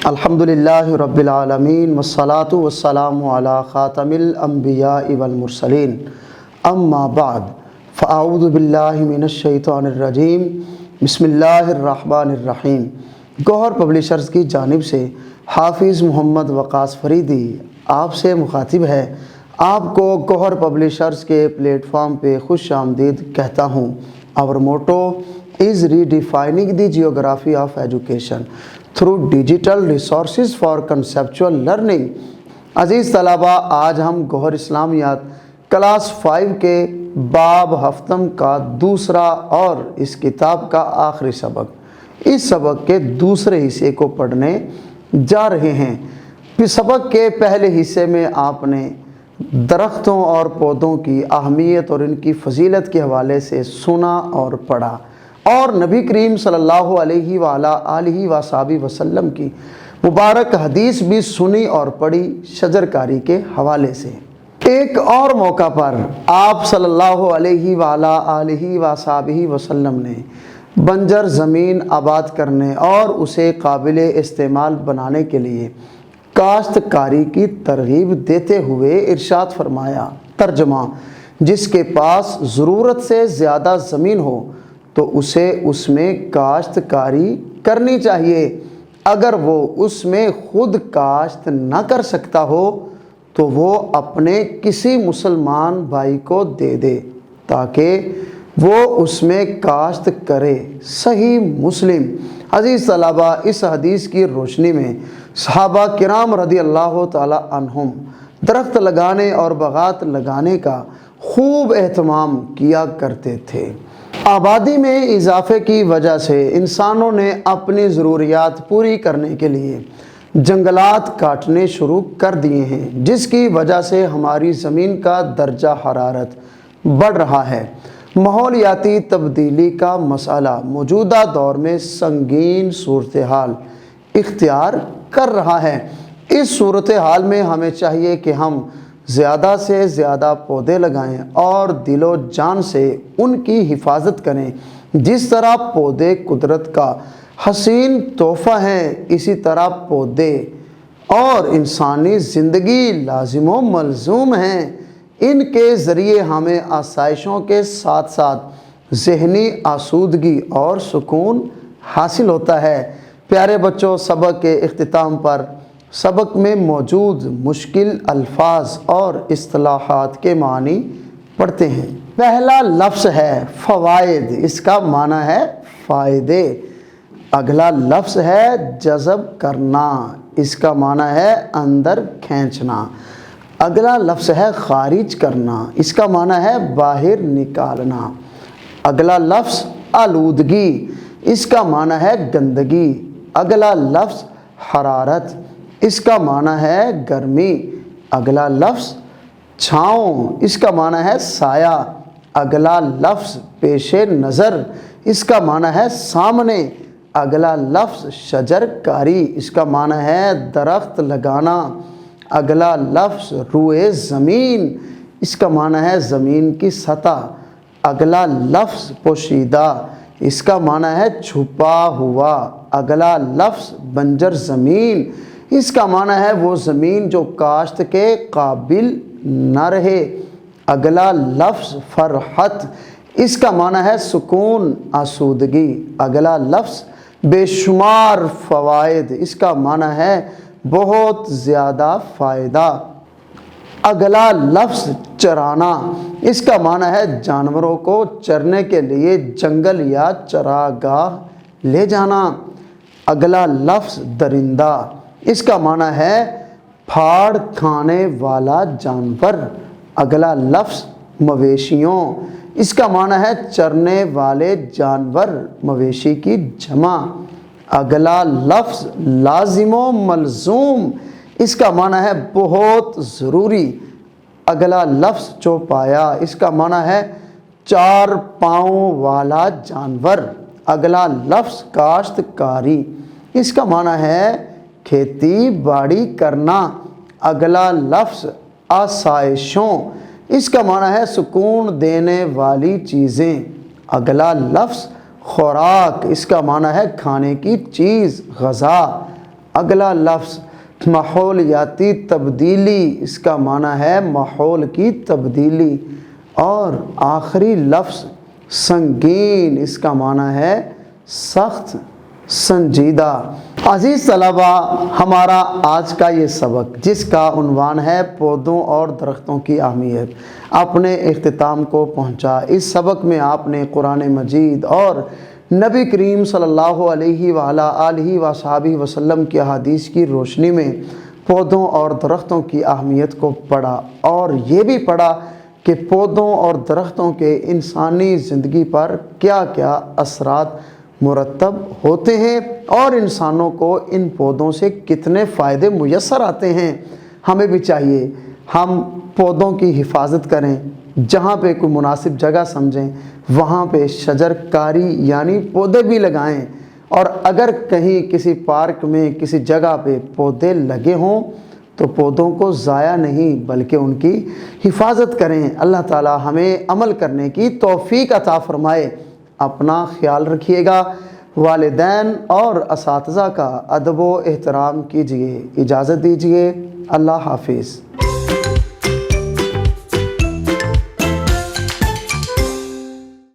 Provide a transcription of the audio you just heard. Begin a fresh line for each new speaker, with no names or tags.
الحمدللہ رب العالمین والصلاة والسلام علی خاتم الانبیاء والمرسلین اما بعد فاعوذ باللہ من الشیطان الرجیم بسم اللہ الرحمن الرحیم۔ گوہر پبلیشرز کی جانب سے حافظ محمد وقاص فریدی آپ سے مخاطب ہے۔ آپ کو گوہر پبلیشرز کے پلیٹ فارم پہ خوش آمدید کہتا ہوں۔ Our motto is redefining the geography of education through digital resources for conceptual learning۔ عزیز طلبہ، آج ہم گوہر اسلامیات کلاس 5 کے باب ہفتم کا دوسرا اور اس کتاب کا آخری سبق، اس سبق کے دوسرے حصے کو پڑھنے جا رہے ہیں۔ سبق کے پہلے حصے میں آپ نے درختوں اور پودوں کی اہمیت اور ان کی فضیلت کے حوالے سے سنا اور پڑھا، اور نبی کریم صلی اللہ علیہ وآلہ وصحبہ وسلم کی مبارک حدیث بھی سنی اور پڑھی شجرکاری کے حوالے سے۔ ایک اور موقع پر آپ صلی اللہ علیہ وآلہ وصحبہ وسلم نے بنجر زمین آباد کرنے اور اسے قابل استعمال بنانے کے لیے کاشتکاری کی ترغیب دیتے ہوئے ارشاد فرمایا، ترجمہ: جس کے پاس ضرورت سے زیادہ زمین ہو تو اسے اس میں کاشتکاری کرنی چاہیے۔ اگر وہ اس میں خود کاشت نہ کر سکتا ہو تو وہ اپنے کسی مسلمان بھائی کو دے دے تاکہ وہ اس میں کاشت کرے۔ صحیح مسلم۔ عزیز طلبہ، اس حدیث کی روشنی میں صحابہ کرام رضی اللہ تعالی عنہم درخت لگانے اور باغات لگانے کا خوب اہتمام کیا کرتے تھے۔ آبادی میں اضافے کی وجہ سے انسانوں نے اپنی ضروریات پوری کرنے کے لیے جنگلات کاٹنے شروع کر دیے ہیں، جس کی وجہ سے ہماری زمین کا درجہ حرارت بڑھ رہا ہے۔ ماحولیاتی تبدیلی کا مسئلہ موجودہ دور میں سنگین صورتحال اختیار کر رہا ہے۔ اس صورتحال میں ہمیں چاہیے کہ ہم زیادہ سے زیادہ پودے لگائیں اور دل و جان سے ان کی حفاظت کریں۔ جس طرح پودے قدرت کا حسین تحفہ ہیں، اسی طرح پودے اور انسانی زندگی لازم و ملزوم ہیں۔ ان کے ذریعے ہمیں آسائشوں کے ساتھ ساتھ ذہنی آسودگی اور سکون حاصل ہوتا ہے۔ پیارے بچوں، سبق کے اختتام پر سبق میں موجود مشکل الفاظ اور اصطلاحات کے معنی پڑھتے ہیں۔ پہلا لفظ ہے فوائد، اس کا معنی ہے فائدے۔ اگلا لفظ ہے جذب کرنا، اس کا معنی ہے اندر کھینچنا۔ اگلا لفظ ہے خارج کرنا، اس کا معنی ہے باہر نکالنا۔ اگلا لفظ آلودگی، اس کا معنی ہے گندگی۔ اگلا لفظ حرارت، اس کا معنی ہے گرمی۔ اگلا لفظ چھاؤں، اس کا معنی ہے سایہ۔ اگلا لفظ پیش نظر، اس کا معنی ہے سامنے۔ اگلا لفظ شجر کاری، اس کا معنی ہے درخت لگانا۔ اگلا لفظ روئے زمین، اس کا معنی ہے زمین کی سطح۔ اگلا لفظ پوشیدہ، اس کا معنی ہے چھپا ہوا۔ اگلا لفظ بنجر زمین، اس کا معنی ہے وہ زمین جو کاشت کے قابل نہ رہے۔ اگلا لفظ فرحت، اس کا معنی ہے سکون، آسودگی۔ اگلا لفظ بے شمار فوائد، اس کا معنی ہے بہت زیادہ فائدہ۔ اگلا لفظ چرانا، اس کا معنی ہے جانوروں کو چرنے کے لیے جنگل یا چراگاہ لے جانا۔ اگلا لفظ درندہ، اس کا معنی ہے پھاڑ کھانے والا جانور۔ اگلا لفظ مویشیوں، اس کا معنی ہے چرنے والے جانور، مویشی کی جمع۔ اگلا لفظ لازم و ملزوم، اس کا معنی ہے بہت ضروری۔ اگلا لفظ چوپایا، اس کا معنی ہے چار پاؤں والا جانور۔ اگلا لفظ کاشتکاری، اس کا معنی ہے کھیتی باڑی کرنا۔ اگلا لفظ آسائشوں، اس کا معنی ہے سکون دینے والی چیزیں۔ اگلا لفظ خوراک، اس کا معنی ہے کھانے کی چیز، غذا۔ اگلا لفظ ماحولیاتی تبدیلی، اس کا معنی ہے ماحول کی تبدیلی، اور آخری لفظ سنگین، اس کا معنی ہے سخت، سنجیدہ۔ عزیز طلبہ، ہمارا آج کا یہ سبق جس کا عنوان ہے پودوں اور درختوں کی اہمیت، اپنے اختتام کو پہنچا۔ اس سبق میں آپ نے قرآن مجید اور نبی کریم صلی اللہ علیہ وآلہ آلہ وصحبہ وسلم کی احادیث کی روشنی میں پودوں اور درختوں کی اہمیت کو پڑھا، اور یہ بھی پڑھا کہ پودوں اور درختوں کے انسانی زندگی پر کیا کیا اثرات مرتب ہوتے ہیں، اور انسانوں کو ان پودوں سے کتنے فائدے میسر آتے ہیں۔ ہمیں بھی چاہیے ہم پودوں کی حفاظت کریں، جہاں پہ کوئی مناسب جگہ سمجھیں وہاں پہ شجر کاری یعنی پودے بھی لگائیں، اور اگر کہیں کسی پارک میں کسی جگہ پہ پودے لگے ہوں تو پودوں کو ضائع نہیں بلکہ ان کی حفاظت کریں۔ اللہ تعالی ہمیں عمل کرنے کی توفیق عطا فرمائے۔ اپنا خیال رکھیے گا، والدین اور اساتذہ کا ادب و احترام کیجیے۔ اجازت دیجیے، اللہ حافظ۔